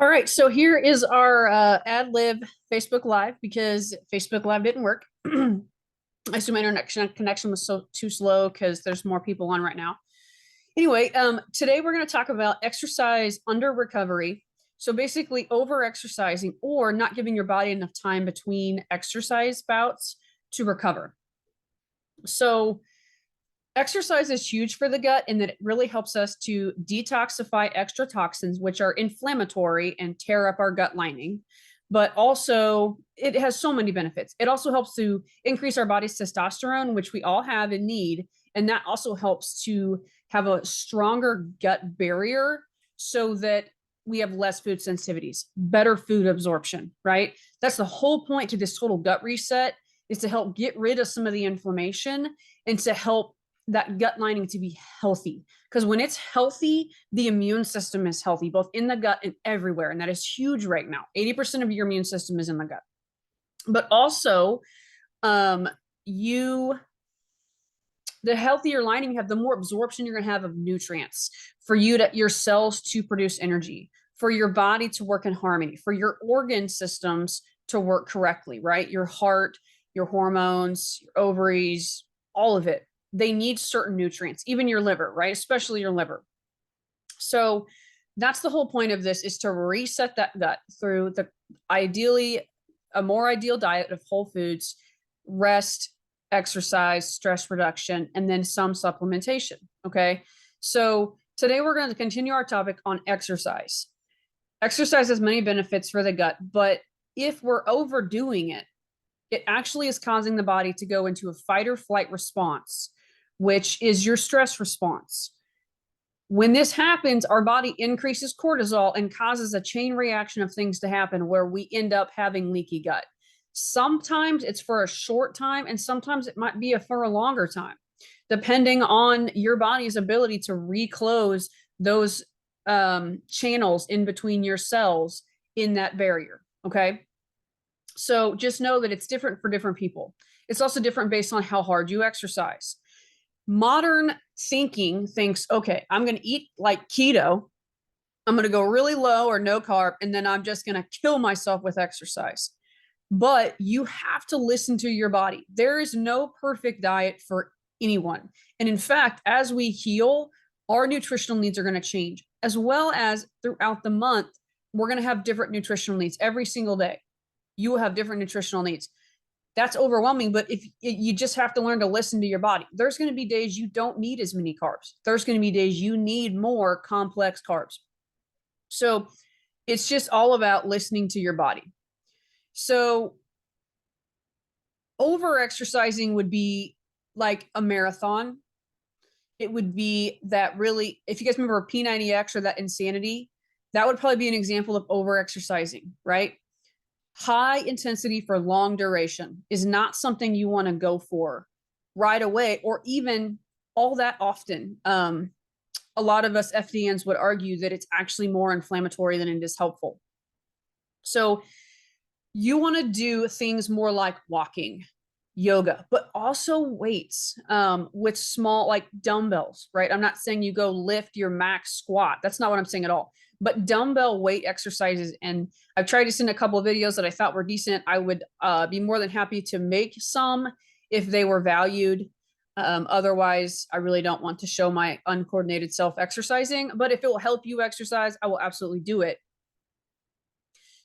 All right, so here is our ad lib Facebook Live because Facebook Live didn't work. I assume my internet connection was too slow because there's more people on right now. Anyway, today we're going to talk about exercise under recovery. So basically, over exercising or not giving your body enough time between exercise bouts to recover. So exercise is huge for the gut in that it really helps us to detoxify extra toxins, which are inflammatory and tear up our gut lining. But also, it has so many benefits. It also helps to increase our body's testosterone, which we all have and need. And that also helps to have a stronger gut barrier so that we have less food sensitivities, better food absorption, right? That's the whole point to this total gut reset, is to help get rid of some of the inflammation and to help that gut lining to be healthy. Because when it's healthy, the immune system is healthy, both in the gut and everywhere. And that is huge right now. 80% of your immune system is in the gut. But also, the healthier lining you have, the more absorption you're going to have of nutrients for your cells to produce energy, for your body to work in harmony, for your organ systems to work correctly, right? Your heart, your hormones, your ovaries, all of it. They need certain nutrients, even your liver, right? Especially your liver. So that's the whole point of this, is to reset that gut through a more ideal diet of whole foods, rest, exercise, stress reduction, and then some supplementation. Okay. So today we're going to continue our topic on exercise. Exercise has many benefits for the gut, but if we're overdoing it, it actually is causing the body to go into a fight or flight response, which is your stress response. When this happens, our body increases cortisol and causes a chain reaction of things to happen where we end up having leaky gut. Sometimes it's for a short time, and sometimes it might be for a longer time, depending on your body's ability to reclose those channels in between your cells in that barrier. Okay. So just know that it's different for different people. It's also different based on how hard you exercise. Modern thinking thinks, okay, I'm going to eat like keto. I'm going to go really low or no carb, and then I'm just going to kill myself with exercise. But you have to listen to your body. There is no perfect diet for anyone. And in fact, as we heal, our nutritional needs are going to change, as well as throughout the month, we're going to have different nutritional needs every single day. You will have different nutritional needs. That's overwhelming, but if you just have to learn to listen to your body. There's going to be days you don't need as many carbs. There's going to be days you need more complex carbs. So it's just all about listening to your body. So over exercising would be like a marathon. It would be that, really, if you guys remember P90X or that Insanity, that would probably be an example of over exercising, right? High intensity for long duration is not something you want to go for right away or even all that often. A lot of us FDNs would argue that it's actually more inflammatory than it is helpful. So you want to do things more like walking, yoga, but also weights with small, like dumbbells, right? I'm not saying you go lift your max squat. That's not what I'm saying at all. But dumbbell weight exercises, and I've tried to send a couple of videos that I thought were decent. I would be more than happy to make some if they were valued. Otherwise, I really don't want to show my uncoordinated self exercising. But if it will help you exercise, I will absolutely do it.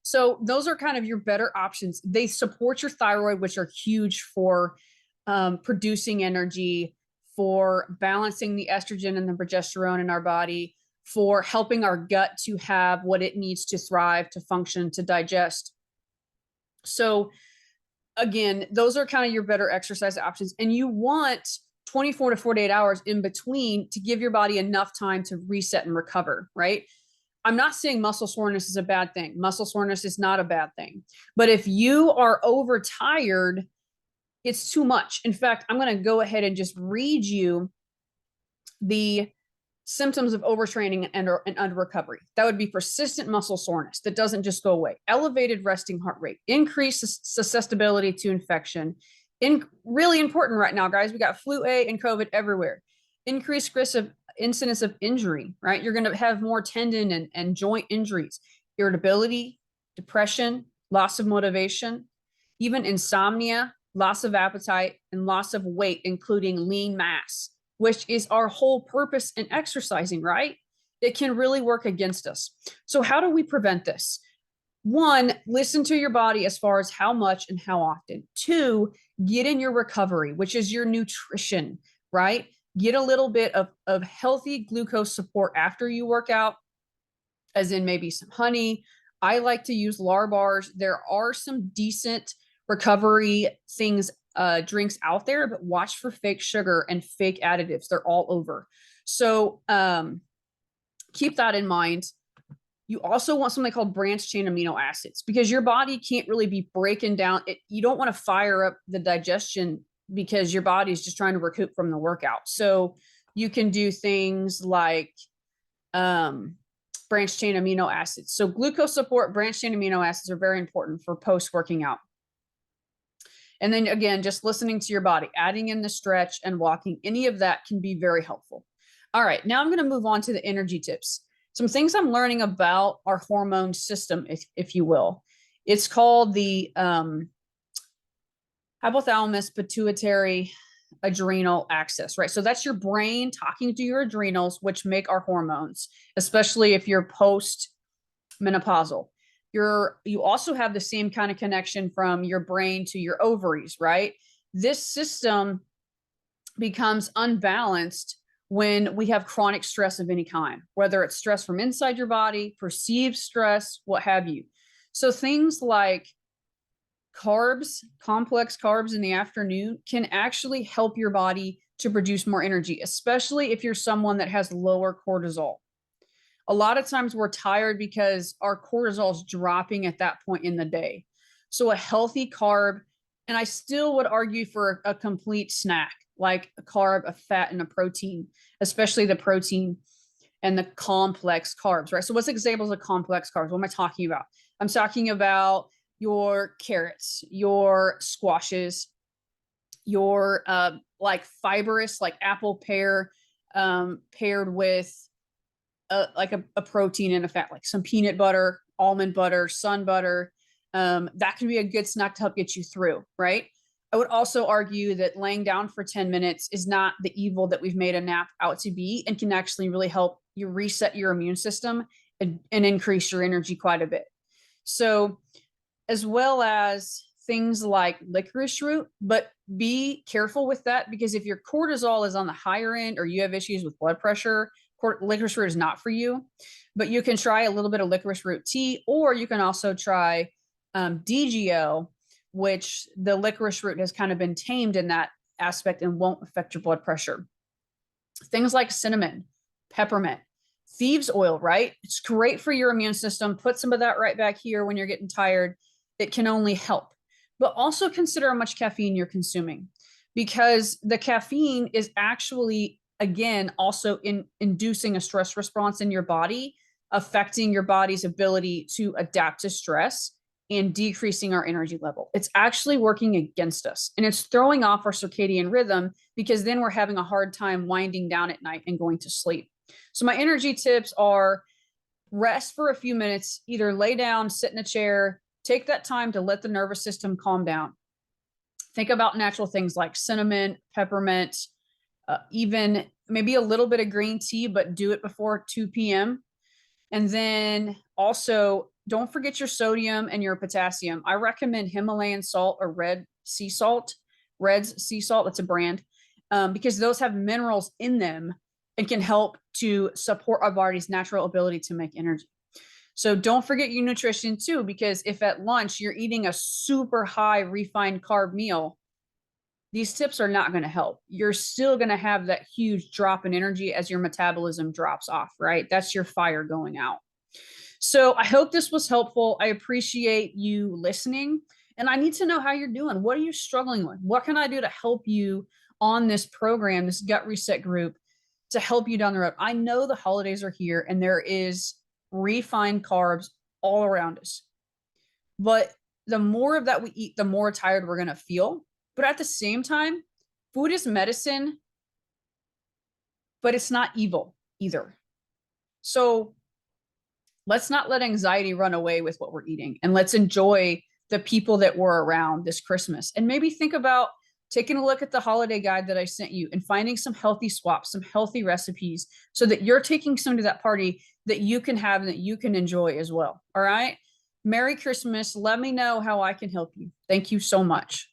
So those are kind of your better options. They support your thyroid, which are huge for producing energy, for balancing the estrogen and the progesterone in our body, for helping our gut to have what it needs to thrive, to function, to digest. So again, those are kind of your better exercise options. And you want 24 to 48 hours in between to give your body enough time to reset and recover, right? I'm not saying muscle soreness is a bad thing. Muscle soreness is not a bad thing. But if you are overtired, it's too much. In fact, I'm going to go ahead and just read you the symptoms of overtraining and under recovery. That would be persistent muscle soreness that doesn't just go away, elevated resting heart rate, increased susceptibility to infection. Really important right now, guys. We got flu A and COVID everywhere. Increased risk of incidence of injury, right? You're going to have more tendon and joint injuries, irritability, depression, loss of motivation, even insomnia, loss of appetite, and loss of weight, including lean mass, which is our whole purpose in exercising, right? It can really work against us. So, how do we prevent this? One, listen to your body as far as how much and how often. Two, get in your recovery, which is your nutrition, right? Get a little bit of healthy glucose support after you work out, as in maybe some honey. I like to use LAR bars. There are some decent recovery things, drinks out there, but watch for fake sugar and fake additives. They're all over. So keep that in mind. You also want something called branched chain amino acids because your body can't really be breaking down it. You don't want to fire up the digestion because your body is just trying to recoup from the workout. So you can do things like branched chain amino acids. So glucose support, branched chain amino acids are very important for post working out. And then again, just listening to your body, adding in the stretch and walking, any of that can be very helpful. All right, now I'm going to move on to the energy tips. Some things I'm learning about our hormone system, if you will. It's called the hypothalamus pituitary adrenal axis, right? So that's your brain talking to your adrenals, which make our hormones, especially if you're post menopausal. You also have the same kind of connection from your brain to your ovaries, right? This system becomes unbalanced when we have chronic stress of any kind, whether it's stress from inside your body, perceived stress, what have you. So things like carbs, complex carbs in the afternoon can actually help your body to produce more energy, especially if you're someone that has lower cortisol. A lot of times we're tired because our cortisol is dropping at that point in the day. So a healthy carb, and I still would argue for a complete snack, like a carb, a fat, and a protein, especially the protein and the complex carbs, right? So what's examples of complex carbs? What am I talking about? I'm talking about your carrots, your squashes, your like fibrous, like apple pear, paired with like a protein and a fat, like some peanut butter, almond butter, sun butter. That can be a good snack to help get you through, right? I would also argue that laying down for 10 minutes is not the evil that we've made a nap out to be and can actually really help you reset your immune system and increase your energy quite a bit. So, as well as things like licorice root, but be careful with that because if your cortisol is on the higher end or you have issues with blood pressure, licorice root is not for you. But you can try a little bit of licorice root tea, or you can also try DGO, which the licorice root has kind of been tamed in that aspect and won't affect your blood pressure. Things like cinnamon, peppermint, thieves oil, right? It's great for your immune system. Put some of that right back here when you're getting tired. It can only help. But also consider how much caffeine you're consuming because the caffeine is actually, again, also inducing a stress response in your body, affecting your body's ability to adapt to stress and decreasing our energy level. It's actually working against us and it's throwing off our circadian rhythm because then we're having a hard time winding down at night and going to sleep. So my energy tips are rest for a few minutes, either lay down, sit in a chair, take that time to let the nervous system calm down. Think about natural things like cinnamon, peppermint, even maybe a little bit of green tea, but do it before 2 p.m. And then also don't forget your sodium and your potassium. I recommend Himalayan salt or red sea salt, Red's sea salt. That's a brand because those have minerals in them and can help to support our body's natural ability to make energy. So don't forget your nutrition too, because if at lunch you're eating a super high refined carb meal, these tips are not going to help. You're still going to have that huge drop in energy as your metabolism drops off, right? That's your fire going out. So I hope this was helpful. I appreciate you listening. And I need to know how you're doing. What are you struggling with? What can I do to help you on this program, this gut reset group, to help you down the road? I know the holidays are here and there is refined carbs all around us. But the more of that we eat, the more tired we're going to feel. But at the same time, food is medicine, but it's not evil either. So let's not let anxiety run away with what we're eating, and let's enjoy the people that we're around this Christmas. And maybe think about taking a look at the holiday guide that I sent you and finding some healthy swaps, some healthy recipes, so that you're taking some to that party that you can have and that you can enjoy as well. All right. Merry Christmas. Let me know how I can help you. Thank you so much.